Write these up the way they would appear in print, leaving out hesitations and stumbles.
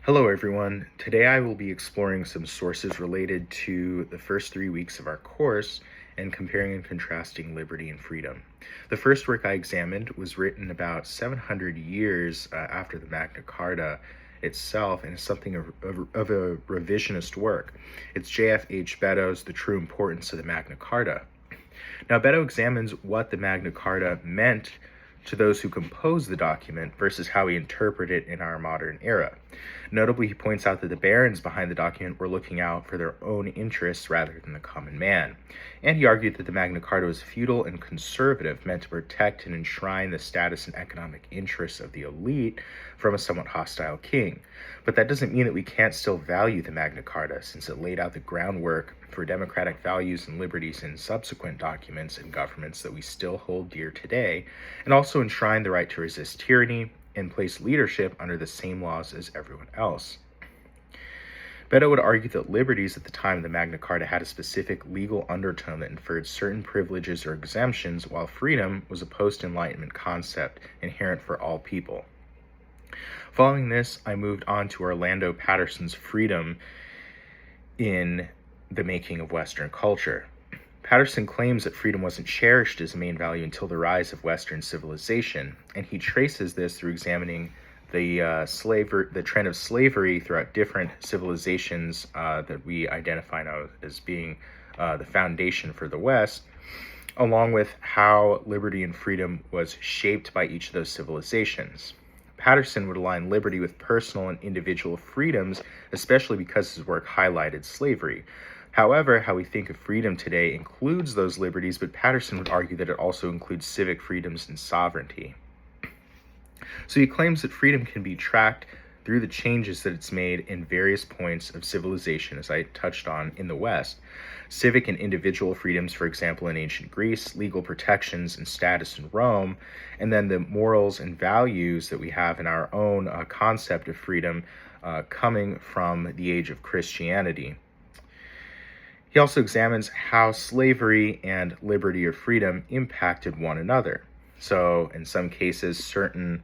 Hello, everyone. Today I will be exploring some sources related to the first 3 weeks of our course and comparing and contrasting liberty and freedom. The first work I examined was written about 700 years after the Magna Carta itself, and is something of a revisionist work. It's J.F.H. Beddoes' The True Importance of the Magna Carta. Now, Beddoes examines what the Magna Carta meant to those who composed the document versus how we interpret it in our modern era. Notably, he points out that the barons behind the document were looking out for their own interests rather than the common man. And he argued that the Magna Carta was feudal and conservative, meant to protect and enshrine the status and economic interests of the elite from a somewhat hostile king. But that doesn't mean that we can't still value the Magna Carta, since it laid out the groundwork for democratic values and liberties in subsequent documents and governments that we still hold dear today, and also enshrined the right to resist tyranny and place leadership under the same laws as everyone else. Beddoes would argue that liberties at the time of the Magna Carta had a specific legal undertone that inferred certain privileges or exemptions, while freedom was a post-Enlightenment concept inherent for all people. Following this, I moved on to Orlando Patterson's Freedom in the Making of Western Culture. Patterson claims that freedom wasn't cherished as a main value until the rise of Western civilization, and he traces this through examining the trend of slavery throughout different civilizations that we identify now as being the foundation for the West, along with how liberty and freedom was shaped by each of those civilizations. Patterson would align liberty with personal and individual freedoms, especially because his work highlighted slavery. However, how we think of freedom today includes those liberties, but Patterson would argue that it also includes civic freedoms and sovereignty. So he claims that freedom can be tracked through the changes that it's made in various points of civilization, as I touched on in the West. Civic and individual freedoms, for example, in ancient Greece, legal protections and status in Rome, and then the morals and values that we have in our own concept of freedom coming from the age of Christianity. He also examines how slavery and liberty or freedom impacted one another. So in some cases, certain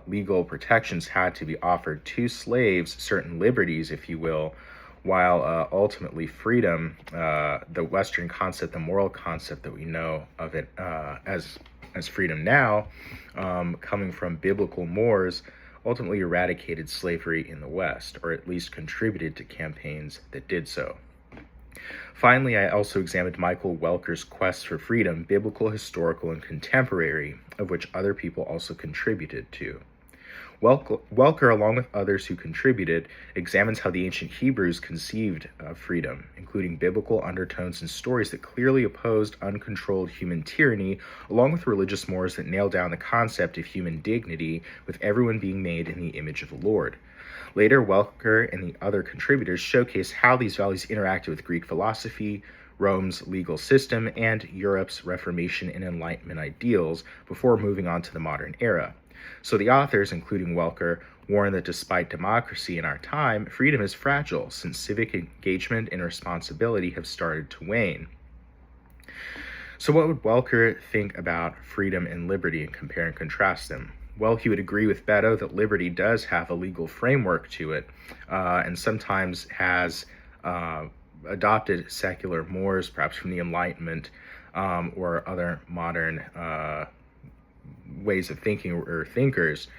legal protections had to be offered to slaves, certain liberties, if you will, while ultimately freedom, the Western concept, the moral concept that we know of it as freedom now, coming from biblical mores, ultimately eradicated slavery in the West, or at least contributed to campaigns that did so. Finally, I also examined Michael Welker's Quest for Freedom, biblical, historical, and contemporary, of which other people also contributed to. Welker, along with others who contributed, examines how the ancient Hebrews conceived of freedom, including biblical undertones and stories that clearly opposed uncontrolled human tyranny, along with religious mores that nailed down the concept of human dignity, with everyone being made in the image of the Lord. Later, Welker and the other contributors showcase how these values interacted with Greek philosophy, Rome's legal system, and Europe's Reformation and Enlightenment ideals before moving on to the modern era. So the authors, including Welker, warn that despite democracy in our time, freedom is fragile since civic engagement and responsibility have started to wane. So what would Welker think about freedom and liberty and compare and contrast them? Well, he would agree with Beddoes that liberty does have a legal framework to it, and sometimes has adopted secular mores, perhaps from the Enlightenment or other modern ways of thinking or thinkers.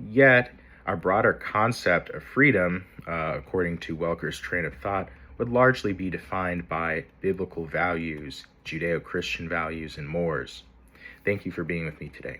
Yet, our broader concept of freedom, according to Welker's train of thought, would largely be defined by biblical values, Judeo-Christian values, and mores. Thank you for being with me today.